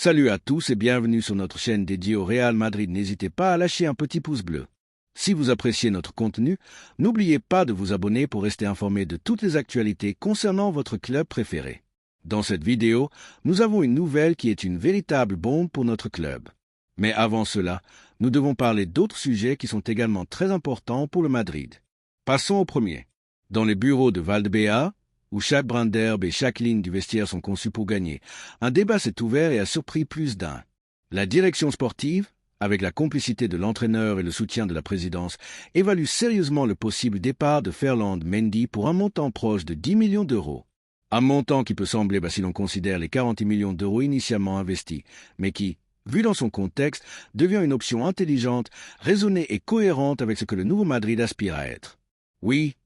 Salut à tous et bienvenue sur notre chaîne dédiée au Real Madrid. N'hésitez pas à lâcher un petit pouce bleu. Si vous appréciez notre contenu, n'oubliez pas de vous abonner pour rester informé de toutes les actualités concernant votre club préféré. Dans cette vidéo, nous avons une nouvelle qui est une véritable bombe pour notre club. Mais avant cela, nous devons parler d'autres sujets qui sont également très importants pour le Madrid. Passons au premier. Dans les bureaux de Valdebea, où chaque brin d'herbe et chaque ligne du vestiaire sont conçus pour gagner, un débat s'est ouvert et a surpris plus d'un. La direction sportive, avec la complicité de l'entraîneur et le soutien de la présidence, évalue sérieusement le possible départ de Ferland Mendy pour un montant proche de 10 millions d'euros. Un montant qui peut sembler bas si l'on considère les 40 millions d'euros initialement investis, mais qui, vu dans son contexte, devient une option intelligente, raisonnée et cohérente avec ce que le nouveau Madrid aspire à être. Oui,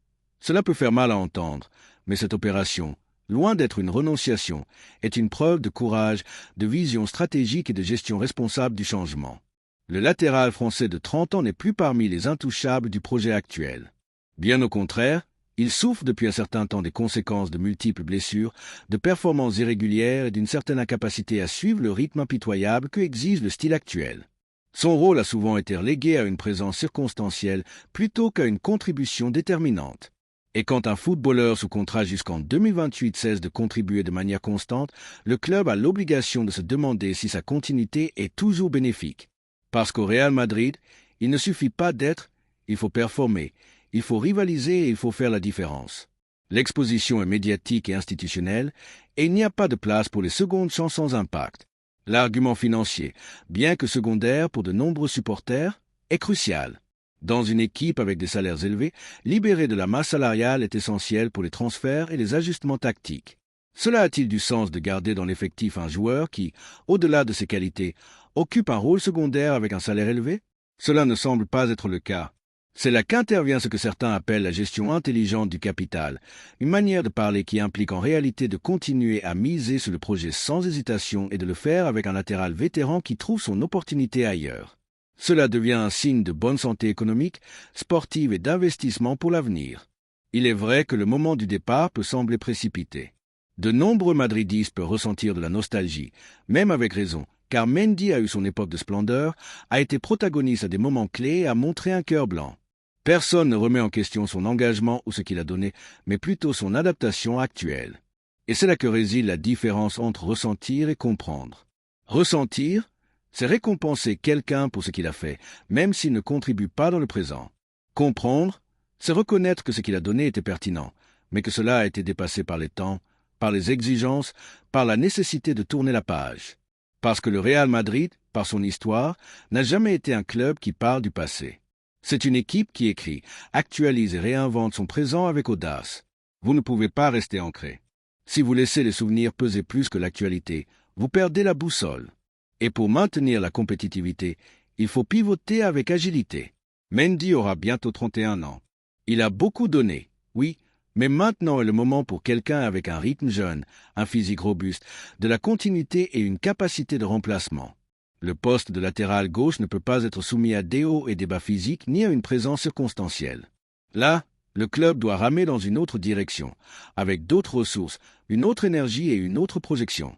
cela peut faire mal à entendre, mais cette opération, loin d'être une renonciation, est une preuve de courage, de vision stratégique et de gestion responsable du changement. Le latéral français de 30 ans n'est plus parmi les intouchables du projet actuel. Bien au contraire, il souffre depuis un certain temps des conséquences de multiples blessures, de performances irrégulières et d'une certaine incapacité à suivre le rythme impitoyable que exige le style actuel. Son rôle a souvent été relégué à une présence circonstancielle plutôt qu'à une contribution déterminante. Et quand un footballeur sous contrat jusqu'en 2028 cesse de contribuer de manière constante, le club a l'obligation de se demander si sa continuité est toujours bénéfique. Parce qu'au Real Madrid, il ne suffit pas d'être, il faut performer, il faut rivaliser et il faut faire la différence. L'exposition est médiatique et institutionnelle, et il n'y a pas de place pour les secondes chances sans impact. L'argument financier, bien que secondaire pour de nombreux supporters, est crucial. Dans une équipe avec des salaires élevés, libérer de la masse salariale est essentiel pour les transferts et les ajustements tactiques. Cela a-t-il du sens de garder dans l'effectif un joueur qui, au-delà de ses qualités, occupe un rôle secondaire avec un salaire élevé? Cela ne semble pas être le cas. C'est là qu'intervient ce que certains appellent la gestion intelligente du capital, une manière de parler qui implique en réalité de continuer à miser sur le projet sans hésitation et de le faire avec un latéral vétéran qui trouve son opportunité ailleurs. Cela devient un signe de bonne santé économique, sportive et d'investissement pour l'avenir. Il est vrai que le moment du départ peut sembler précipité. De nombreux madridistes peuvent ressentir de la nostalgie, même avec raison, car Mendy a eu son époque de splendeur, a été protagoniste à des moments clés et a montré un cœur blanc. Personne ne remet en question son engagement ou ce qu'il a donné, mais plutôt son adaptation actuelle. Et c'est là que réside la différence entre ressentir et comprendre. Ressentir, c'est récompenser quelqu'un pour ce qu'il a fait, même s'il ne contribue pas dans le présent. Comprendre, c'est reconnaître que ce qu'il a donné était pertinent, mais que cela a été dépassé par les temps, par les exigences, par la nécessité de tourner la page. Parce que le Real Madrid, par son histoire, n'a jamais été un club qui parle du passé. C'est une équipe qui écrit, actualise et réinvente son présent avec audace. Vous ne pouvez pas rester ancré. Si vous laissez les souvenirs peser plus que l'actualité, vous perdez la boussole. Et pour maintenir la compétitivité, il faut pivoter avec agilité. Mendy aura bientôt 31 ans. Il a beaucoup donné, oui, mais maintenant est le moment pour quelqu'un avec un rythme jeune, un physique robuste, de la continuité et une capacité de remplacement. Le poste de latéral gauche ne peut pas être soumis à des hauts et des bas physiques ni à une présence circonstancielle. Là, le club doit ramer dans une autre direction, avec d'autres ressources, une autre énergie et une autre projection.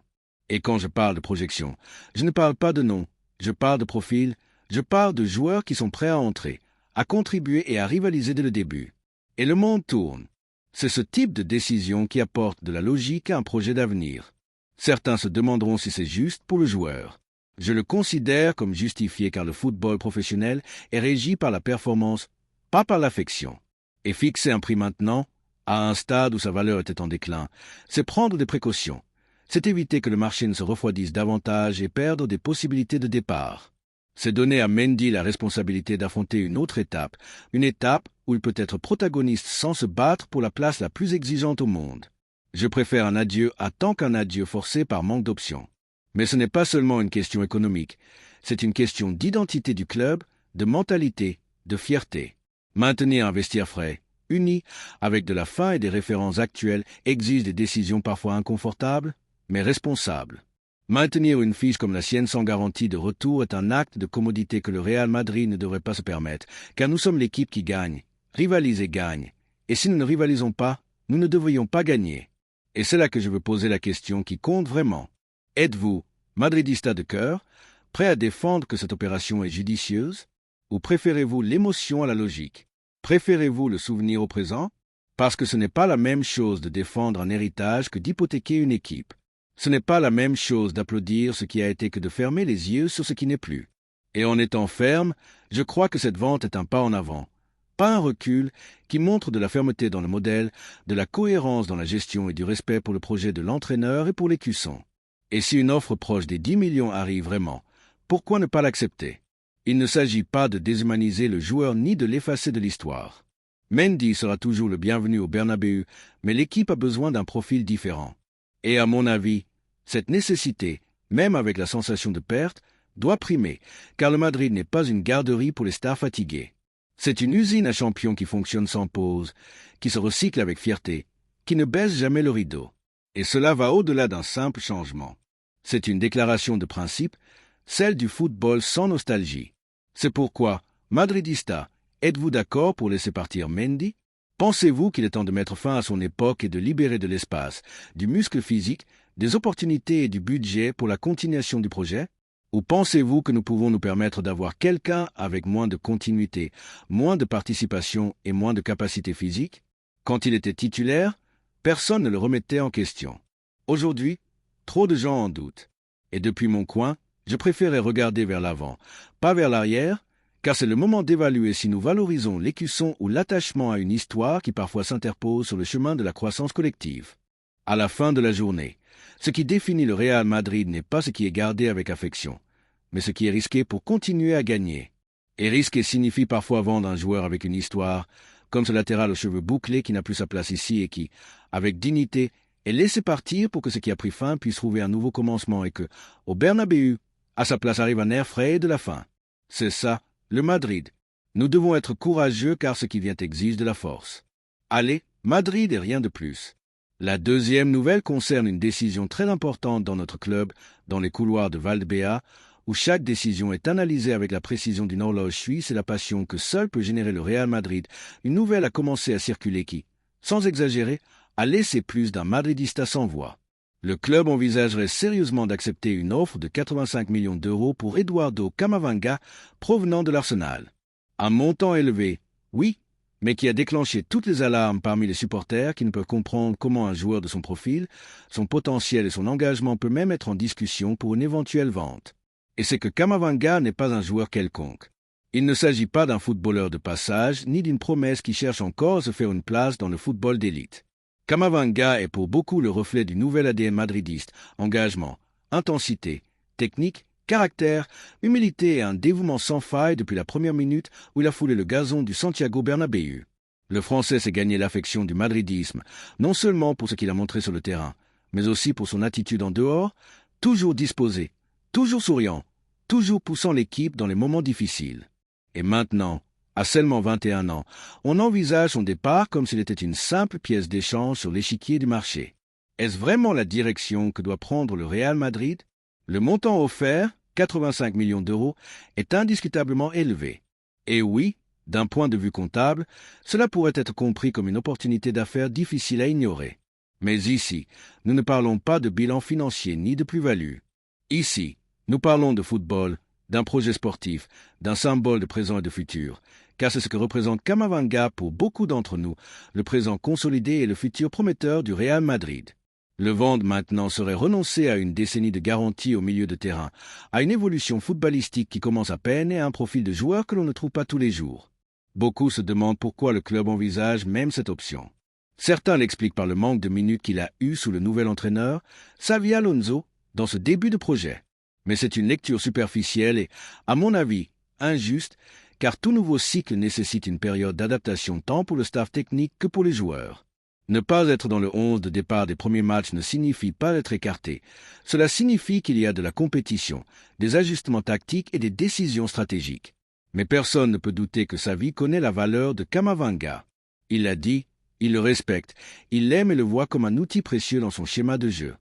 Et quand je parle de projection, je ne parle pas de nom, je parle de profil, je parle de joueurs qui sont prêts à entrer, à contribuer et à rivaliser dès le début. Et le monde tourne. C'est ce type de décision qui apporte de la logique à un projet d'avenir. Certains se demanderont si c'est juste pour le joueur. Je le considère comme justifié car le football professionnel est régi par la performance, pas par l'affection. Et fixer un prix maintenant, à un stade où sa valeur était en déclin, c'est prendre des précautions. C'est éviter que le marché ne se refroidisse davantage et perdre des possibilités de départ. C'est donner à Mendy la responsabilité d'affronter une autre étape, une étape où il peut être protagoniste sans se battre pour la place la plus exigeante au monde. Je préfère un adieu à tant qu'un adieu forcé par manque d'options. Mais ce n'est pas seulement une question économique, c'est une question d'identité du club, de mentalité, de fierté. Maintenir un vestiaire frais, uni, avec de la faim et des références actuelles exige des décisions parfois inconfortables, mais responsables. Maintenir une fiche comme la sienne sans garantie de retour est un acte de commodité que le Real Madrid ne devrait pas se permettre, car nous sommes l'équipe qui gagne, rivalise et gagne. Et si nous ne rivalisons pas, nous ne devrions pas gagner. Et c'est là que je veux poser la question qui compte vraiment. Êtes-vous Madridista de cœur, prêt à défendre que cette opération est judicieuse? Ou préférez-vous l'émotion à la logique? Préférez-vous le souvenir au présent? Parce que ce n'est pas la même chose de défendre un héritage que d'hypothéquer une équipe. Ce n'est pas la même chose d'applaudir ce qui a été que de fermer les yeux sur ce qui n'est plus. Et en étant ferme, je crois que cette vente est un pas en avant, pas un recul, qui montre de la fermeté dans le modèle, de la cohérence dans la gestion et du respect pour le projet de l'entraîneur et pour l'écusson. Et si une offre proche des 10 millions arrive vraiment, pourquoi ne pas l'accepter? Il ne s'agit pas de déshumaniser le joueur ni de l'effacer de l'histoire. Mendy sera toujours le bienvenu au Bernabéu, mais l'équipe a besoin d'un profil différent. Et à mon avis, cette nécessité, même avec la sensation de perte, doit primer, car le Madrid n'est pas une garderie pour les stars fatiguées. C'est une usine à champions qui fonctionne sans pause, qui se recycle avec fierté, qui ne baisse jamais le rideau. Et cela va au-delà d'un simple changement. C'est une déclaration de principe, celle du football sans nostalgie. C'est pourquoi, Madridista, êtes-vous d'accord pour laisser partir Mendy? Pensez-vous qu'il est temps de mettre fin à son époque et de libérer de l'espace, du muscle physique, des opportunités et du budget pour la continuation du projet? Ou pensez-vous que nous pouvons nous permettre d'avoir quelqu'un avec moins de continuité, moins de participation et moins de capacité physique? Quand il était titulaire, personne ne le remettait en question. Aujourd'hui, trop de gens en doutent. Et depuis mon coin, je préférais regarder vers l'avant, pas vers l'arrière, car c'est le moment d'évaluer si nous valorisons l'écusson ou l'attachement à une histoire qui parfois s'interpose sur le chemin de la croissance collective. À la fin de la journée, ce qui définit le Real Madrid n'est pas ce qui est gardé avec affection, mais ce qui est risqué pour continuer à gagner. Et risquer signifie parfois vendre un joueur avec une histoire, comme ce latéral aux cheveux bouclés qui n'a plus sa place ici et qui, avec dignité, est laissé partir pour que ce qui a pris fin puisse trouver un nouveau commencement et que, au Bernabéu, à sa place arrive un air frais et de la fin. C'est ça, le Madrid. Nous devons être courageux car ce qui vient exige de la force. Allez, Madrid et rien de plus. La deuxième nouvelle concerne une décision très importante dans notre club, dans les couloirs de Valdebea, où chaque décision est analysée avec la précision d'une horloge suisse et la passion que seul peut générer le Real Madrid. Une nouvelle a commencé à circuler qui, sans exagérer, a laissé plus d'un Madridista sans voix. Le club envisagerait sérieusement d'accepter une offre de 85 millions d'euros pour Eduardo Camavinga provenant de l'Arsenal. Un montant élevé, oui, mais qui a déclenché toutes les alarmes parmi les supporters qui ne peuvent comprendre comment un joueur de son profil, son potentiel et son engagement peut même être en discussion pour une éventuelle vente. Et c'est que Camavinga n'est pas un joueur quelconque. Il ne s'agit pas d'un footballeur de passage ni d'une promesse qui cherche encore à se faire une place dans le football d'élite. Camavinga est pour beaucoup le reflet du nouvel ADN madridiste, engagement, intensité, technique, caractère, humilité et un dévouement sans faille depuis la première minute où il a foulé le gazon du Santiago Bernabéu. Le Français s'est gagné l'affection du madridisme, non seulement pour ce qu'il a montré sur le terrain, mais aussi pour son attitude en dehors, toujours disposé, toujours souriant, toujours poussant l'équipe dans les moments difficiles. Et maintenant, à seulement 21 ans, on envisage son départ comme s'il était une simple pièce d'échange sur l'échiquier du marché. Est-ce vraiment la direction que doit prendre le Real Madrid? Le montant offert, 85 millions d'euros, est indiscutablement élevé. Et oui, d'un point de vue comptable, cela pourrait être compris comme une opportunité d'affaires difficile à ignorer. Mais ici, nous ne parlons pas de bilan financier ni de plus-value. Ici, nous parlons de football, d'un projet sportif, d'un symbole de présent et de futur, car c'est ce que représente Camavinga pour beaucoup d'entre nous, le présent consolidé et le futur prometteur du Real Madrid. Le vendre maintenant serait renoncer à une décennie de garantie au milieu de terrain, à une évolution footballistique qui commence à peine et à un profil de joueur que l'on ne trouve pas tous les jours. Beaucoup se demandent pourquoi le club envisage même cette option. Certains l'expliquent par le manque de minutes qu'il a eu sous le nouvel entraîneur, Xabi Alonso, dans ce début de projet. Mais c'est une lecture superficielle et, à mon avis, injuste, car tout nouveau cycle nécessite une période d'adaptation tant pour le staff technique que pour les joueurs. Ne pas être dans le 11 de départ des premiers matchs ne signifie pas être écarté. Cela signifie qu'il y a de la compétition, des ajustements tactiques et des décisions stratégiques. Mais personne ne peut douter que Xavi connaît la valeur de Camavinga. Il l'a dit, il le respecte, il l'aime et le voit comme un outil précieux dans son schéma de jeu.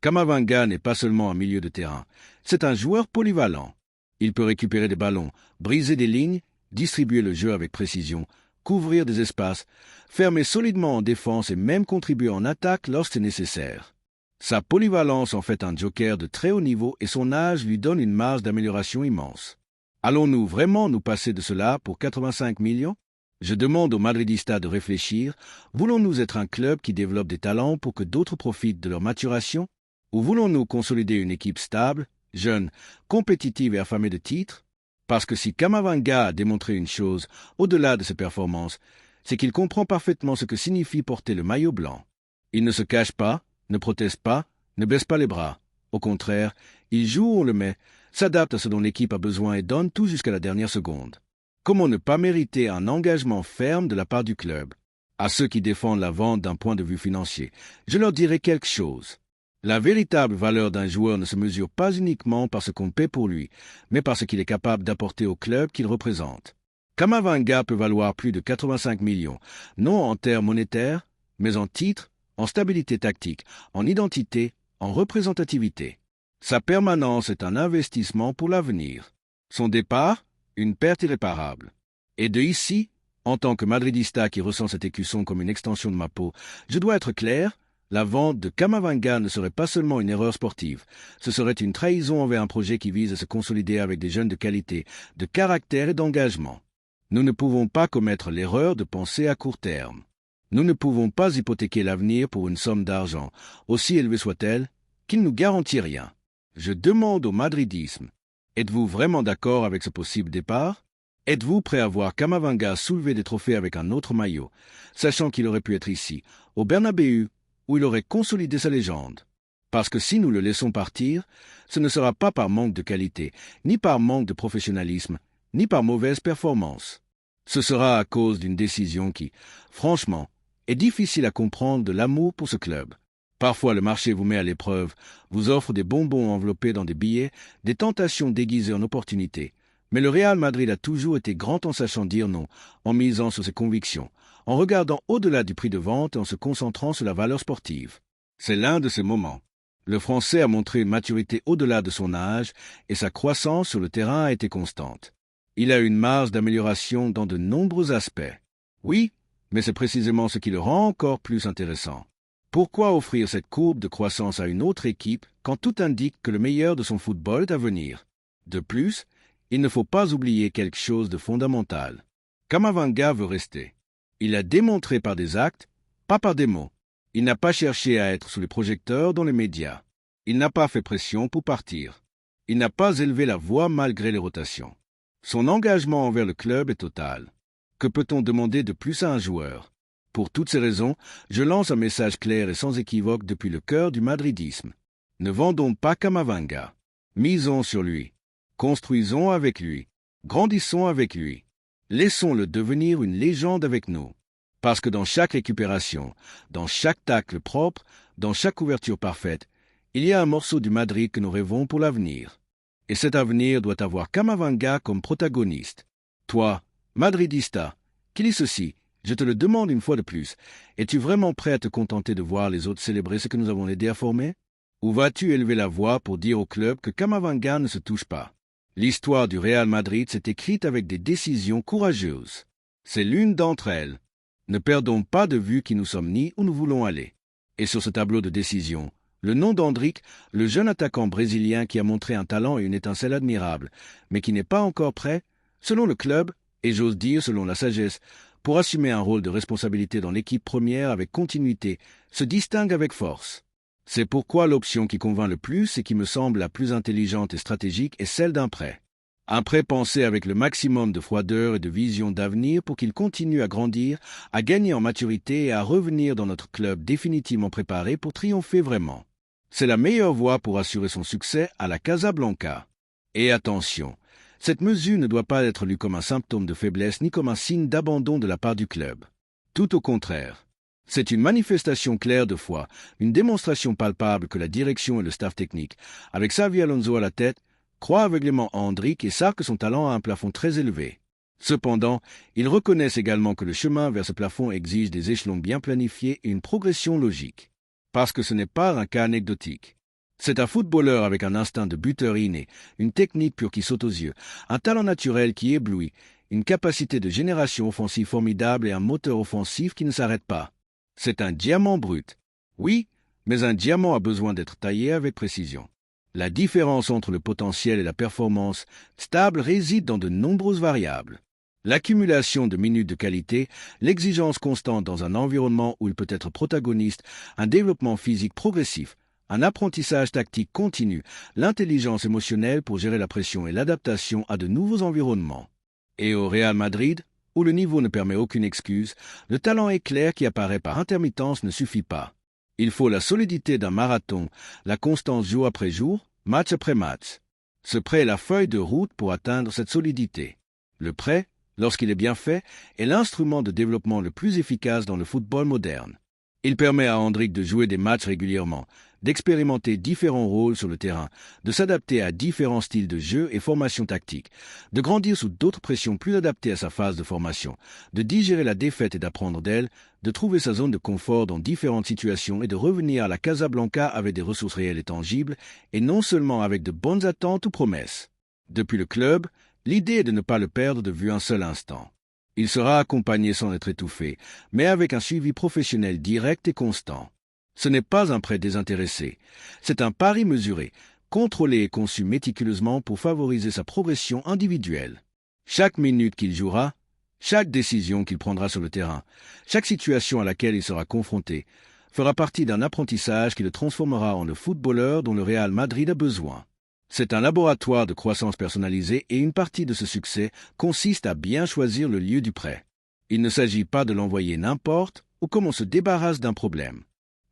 Camavinga n'est pas seulement un milieu de terrain, c'est un joueur polyvalent. Il peut récupérer des ballons, briser des lignes, distribuer le jeu avec précision, couvrir des espaces, fermer solidement en défense et même contribuer en attaque lorsque c'est nécessaire. Sa polyvalence en fait un joker de très haut niveau et son âge lui donne une marge d'amélioration immense. Allons-nous vraiment nous passer de cela pour 85 millions? Je demande aux Madridistas de réfléchir. Voulons-nous être un club qui développe des talents pour que d'autres profitent de leur maturation? Ou voulons-nous consolider une équipe stable, jeune, compétitive et affamée de titres? Parce que si Camavinga a démontré une chose, au-delà de ses performances, c'est qu'il comprend parfaitement ce que signifie porter le maillot blanc. Il ne se cache pas, ne proteste pas, ne baisse pas les bras. Au contraire, il joue où on le met, s'adapte à ce dont l'équipe a besoin et donne tout jusqu'à la dernière seconde. Comment ne pas mériter un engagement ferme de la part du club? À ceux qui défendent la vente d'un point de vue financier, je leur dirai quelque chose. La véritable valeur d'un joueur ne se mesure pas uniquement par ce qu'on paie pour lui, mais par ce qu'il est capable d'apporter au club qu'il représente. Camavinga peut valoir plus de 85 millions, non en termes monétaires, mais en titres, en stabilité tactique, en identité, en représentativité. Sa permanence est un investissement pour l'avenir. Son départ, une perte irréparable. Et de ici, en tant que madridista qui ressent cet écusson comme une extension de ma peau, je dois être clair, la vente de Camavinga ne serait pas seulement une erreur sportive, ce serait une trahison envers un projet qui vise à se consolider avec des jeunes de qualité, de caractère et d'engagement. Nous ne pouvons pas commettre l'erreur de penser à court terme. Nous ne pouvons pas hypothéquer l'avenir pour une somme d'argent, aussi élevée soit-elle, qui ne nous garantit rien. Je demande au madridisme, êtes-vous vraiment d'accord avec ce possible départ? Êtes-vous prêt à voir Camavinga soulever des trophées avec un autre maillot, sachant qu'il aurait pu être ici, au Bernabéu, où il aurait consolidé sa légende? Parce que si nous le laissons partir, ce ne sera pas par manque de qualité, ni par manque de professionnalisme, ni par mauvaise performance. Ce sera à cause d'une décision qui, franchement, est difficile à comprendre de l'amour pour ce club. Parfois le marché vous met à l'épreuve, vous offre des bonbons enveloppés dans des billets, des tentations déguisées en opportunités. Mais le Real Madrid a toujours été grand en sachant dire non, en misant sur ses convictions, en regardant au-delà du prix de vente et en se concentrant sur la valeur sportive. C'est l'un de ces moments. Le Français a montré une maturité au-delà de son âge et sa croissance sur le terrain a été constante. Il a une marge d'amélioration dans de nombreux aspects. Oui, mais c'est précisément ce qui le rend encore plus intéressant. Pourquoi offrir cette courbe de croissance à une autre équipe quand tout indique que le meilleur de son football est à venir? De plus, il ne faut pas oublier quelque chose de fondamental. Camavinga veut rester. Il l'a démontré par des actes, pas par des mots. Il n'a pas cherché à être sous les projecteurs dans les médias. Il n'a pas fait pression pour partir. Il n'a pas élevé la voix malgré les rotations. Son engagement envers le club est total. Que peut-on demander de plus à un joueur? Pour toutes ces raisons, je lance un message clair et sans équivoque depuis le cœur du madridisme. Ne vendons pas Camavinga. Misons sur lui. Construisons avec lui. Grandissons avec lui. Laissons-le devenir une légende avec nous. Parce que dans chaque récupération, dans chaque tacle propre, dans chaque ouverture parfaite, il y a un morceau du Madrid que nous rêvons pour l'avenir. Et cet avenir doit avoir Camavinga comme protagoniste. Toi, madridista, qui lit ceci, je te le demande une fois de plus, es-tu vraiment prêt à te contenter de voir les autres célébrer ce que nous avons aidé à former? Ou vas-tu élever la voix pour dire au club que Camavinga ne se touche pas? L'histoire du Real Madrid s'est écrite avec des décisions courageuses. C'est l'une d'entre elles. Ne perdons pas de vue qui nous sommes ni où nous voulons aller. Et sur ce tableau de décision, le nom d'Endrick, le jeune attaquant brésilien qui a montré un talent et une étincelle admirable, mais qui n'est pas encore prêt, selon le club, et j'ose dire selon la sagesse, pour assumer un rôle de responsabilité dans l'équipe première avec continuité, se distingue avec force. C'est pourquoi l'option qui convainc le plus et qui me semble la plus intelligente et stratégique est celle d'un prêt. Un prêt pensé avec le maximum de froideur et de vision d'avenir pour qu'il continue à grandir, à gagner en maturité et à revenir dans notre club définitivement préparé pour triompher vraiment. C'est la meilleure voie pour assurer son succès à la Casablanca. Et attention, cette mesure ne doit pas être lue comme un symptôme de faiblesse ni comme un signe d'abandon de la part du club. Tout au contraire. C'est une manifestation claire de foi, une démonstration palpable que la direction et le staff technique, avec Xavi Alonso à la tête, croient aveuglément en Endrick et savent que son talent a un plafond très élevé. Cependant, ils reconnaissent également que le chemin vers ce plafond exige des échelons bien planifiés et une progression logique. Parce que ce n'est pas un cas anecdotique. C'est un footballeur avec un instinct de buteur inné, une technique pure qui saute aux yeux, un talent naturel qui éblouit, une capacité de génération offensive formidable et un moteur offensif qui ne s'arrête pas. C'est un diamant brut. Oui, Mais un diamant a besoin d'être taillé avec précision. La différence entre le potentiel et la performance stable réside dans de nombreuses variables. L'accumulation de minutes de qualité, l'exigence constante dans un environnement où il peut être protagoniste, un développement physique progressif, un apprentissage tactique continu, l'intelligence émotionnelle pour gérer la pression et l'adaptation à de nouveaux environnements. Et au Real Madrid, où le niveau ne permet aucune excuse, le talent éclair qui apparaît par intermittence ne suffit pas. Il faut la solidité d'un marathon, la constance jour après jour, match après match. Ce prêt est la feuille de route pour atteindre cette solidité. Le prêt, lorsqu'il est bien fait, est l'instrument de développement le plus efficace dans le football moderne. Il permet à Endrick de jouer des matchs régulièrement, d'expérimenter différents rôles sur le terrain, de s'adapter à différents styles de jeu et formations tactiques, de grandir sous d'autres pressions plus adaptées à sa phase de formation, de digérer la défaite et d'apprendre d'elle, de trouver sa zone de confort dans différentes situations et de revenir à la Casablanca avec des ressources réelles et tangibles, et non seulement avec de bonnes attentes ou promesses. Depuis le club, l'idée est de ne pas le perdre de vue un seul instant. Il sera accompagné sans être étouffé, mais avec un suivi professionnel direct et constant. Ce n'est pas un prêt désintéressé, c'est un pari mesuré, contrôlé et conçu méticuleusement pour favoriser sa progression individuelle. Chaque minute qu'il jouera, chaque décision qu'il prendra sur le terrain, chaque situation à laquelle il sera confronté, fera partie d'un apprentissage qui le transformera en le footballeur dont le Real Madrid a besoin. C'est un laboratoire de croissance personnalisée et une partie de ce succès consiste à bien choisir le lieu du prêt. Il ne s'agit pas de l'envoyer n'importe ou comme on se débarrasse d'un problème.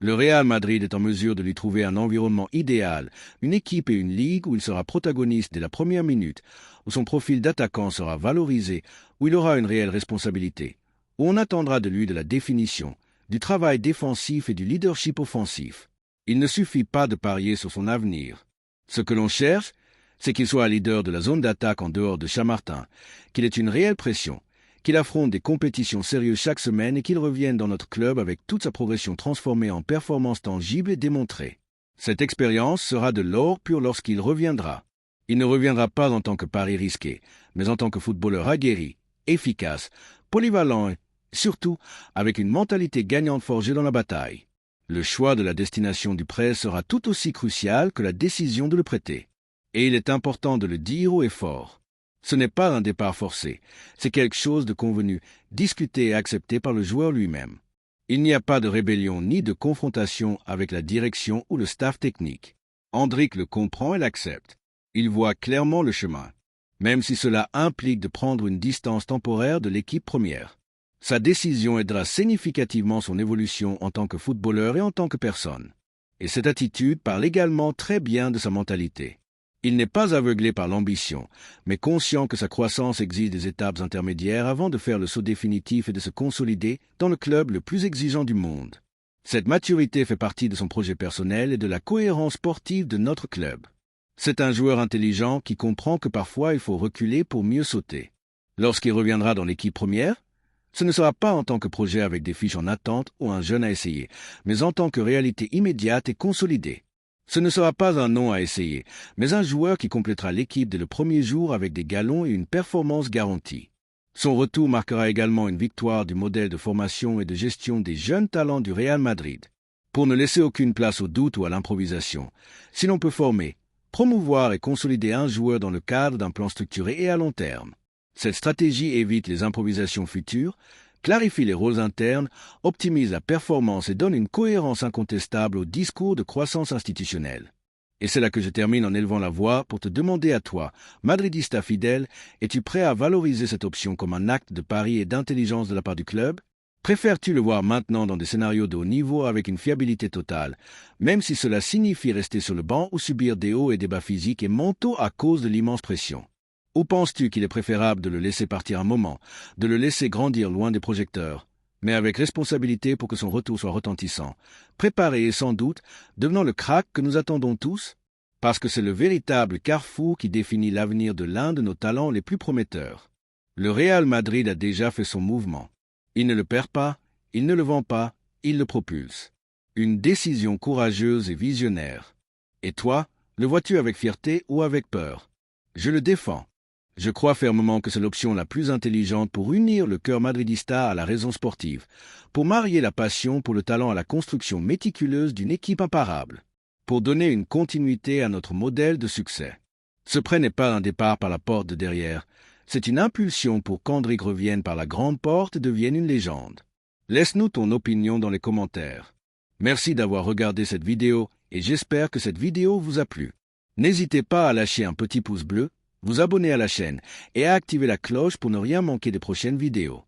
Le Real Madrid est en mesure de lui trouver un environnement idéal, une équipe et une ligue où il sera protagoniste dès la première minute, où son profil d'attaquant sera valorisé, où il aura une réelle responsabilité, où on attendra de lui de la définition, du travail défensif et du leadership offensif. Il ne suffit pas de parier sur son avenir. Ce que l'on cherche, c'est qu'il soit leader de la zone d'attaque en dehors de Chamartin, qu'il ait une réelle pression, qu'il affronte des compétitions sérieuses chaque semaine et qu'il revienne dans notre club avec toute sa progression transformée en performance tangible et démontrée. Cette expérience sera de l'or pur lorsqu'il reviendra. Il ne reviendra pas en tant que pari risqué, mais en tant que footballeur aguerri, efficace, polyvalent et, surtout, avec une mentalité gagnante forgée dans la bataille. Le choix de la destination du prêt sera tout aussi crucial que la décision de le prêter. Et il est important de le dire haut et fort. Ce n'est pas un départ forcé, c'est quelque chose de convenu, discuté et accepté par le joueur lui-même. Il n'y a pas de rébellion ni de confrontation avec la direction ou le staff technique. Endrick le comprend et l'accepte. Il voit clairement le chemin, même si cela implique de prendre une distance temporaire de l'équipe première. Sa décision aidera significativement son évolution en tant que footballeur et en tant que personne. Et cette attitude parle également très bien de sa mentalité. Il n'est pas aveuglé par l'ambition, mais conscient que sa croissance exige des étapes intermédiaires avant de faire le saut définitif et de se consolider dans le club le plus exigeant du monde. Cette maturité fait partie de son projet personnel et de la cohérence sportive de notre club. C'est un joueur intelligent qui comprend que parfois il faut reculer pour mieux sauter. Lorsqu'il reviendra dans l'équipe première, ce ne sera pas en tant que projet avec des fiches en attente ou un jeune à essayer, mais en tant que réalité immédiate et consolidée. Ce ne sera pas un nom à essayer, mais un joueur qui complétera l'équipe dès le premier jour avec des galons et une performance garantie. Son retour marquera également une victoire du modèle de formation et de gestion des jeunes talents du Real Madrid. Pour ne laisser aucune place au doute ou à l'improvisation, si l'on peut former, promouvoir et consolider un joueur dans le cadre d'un plan structuré et à long terme. Cette stratégie évite les improvisations futures, clarifie les rôles internes, optimise la performance et donne une cohérence incontestable au discours de croissance institutionnelle. Et c'est là que je termine en élevant la voix pour te demander à toi, madridista fidèle, es-tu prêt à valoriser cette option comme un acte de pari et d'intelligence de la part du club? Préfères-tu le voir maintenant dans des scénarios de haut niveau avec une fiabilité totale, même si cela signifie rester sur le banc ou subir des hauts et des bas physiques et mentaux à cause de l'immense pression? Ou penses-tu qu'il est préférable de le laisser partir un moment, de le laisser grandir loin des projecteurs, mais avec responsabilité pour que son retour soit retentissant, préparé et sans doute devenant le crack que nous attendons tous? Parce que c'est le véritable carrefour qui définit l'avenir de l'un de nos talents les plus prometteurs. Le Real Madrid a déjà fait son mouvement. Il ne le perd pas, il ne le vend pas, il le propulse. Une décision courageuse et visionnaire. Et toi, le vois-tu avec fierté ou avec peur? Je le défends. Je crois fermement que c'est l'option la plus intelligente pour unir le cœur madridista à la raison sportive, pour marier la passion pour le talent à la construction méticuleuse d'une équipe imparable, pour donner une continuité à notre modèle de succès. Ce prêt n'est pas un départ par la porte de derrière, c'est une impulsion pour qu'Endrick revienne par la grande porte et devienne une légende. Laisse-nous ton opinion dans les commentaires. Merci d'avoir regardé cette vidéo et j'espère que cette vidéo vous a plu. N'hésitez pas à lâcher un petit pouce bleu, vous abonner à la chaîne et à activer la cloche pour ne rien manquer des prochaines vidéos.